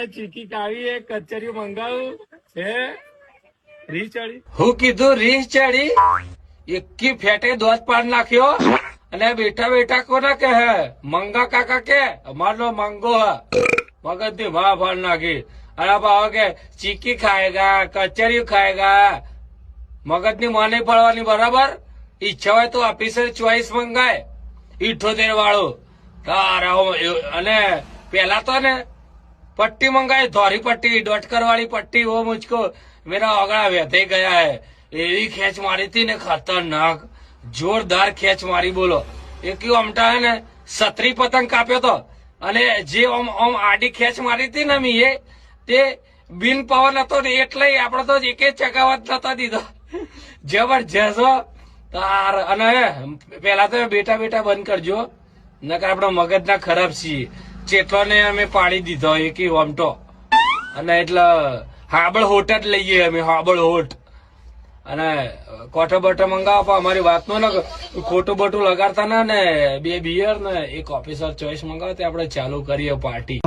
ચીકી કાવી કચરિયું મંગાવું હે રીહ ચડી હું કીધું રીહ ચડી એકી ફેટે દોધ પાડ નાખ્યો અને બેઠા બેઠા કોને કે હે મંગા કાકા કે અમારો મંગો હે મગજ થી ભા ફાડ નાખી અને ભાવ કે ચીકી ખાएगा કચરિયું ખાएगा મગજ ની માં નહીં પડવાની બરાબર ઈચ્છા હોય તો ઓફિસર ચોઈસ મંગાય 78 વાળો અને પેલા તો ને पट्टी मंगाई धोरी पट्टी डॉटकर वाली पट्टी वो मुझको मेरा अगड़ा व्यथे गया है एवी खेच मारी थी ने खतरनाक जोरदार खेच मारी बोलो एक अमटा है ने 17 पतंग काप्यो तो અને જે ઓમ આડી ખેંચ મારી હતી ને મી તે બિન પવન હતો ને એટલે આપડે તો એકે ચગાવત નતા દીધો જબરજસ્ત તાર અને પેલા તો બેટા બેટા બંધ કરજો નકર આપડો મગજ ના ખરાબ છીએ ચેટલો ને અમે પાડી દીધો એકી ઓમટો અને એટલે હાબળ હોટ જ લઈએ અમે હાબળ હોટ અને કોઠો બટો મંગાવો પણ અમારી વાત નો ખોટું બટું લગાડતા ના ને 2 બિયર ને એક ઓફિસર ચોઈસ મંગાવો તે આપડે ચાલુ કરીએ પાર્ટી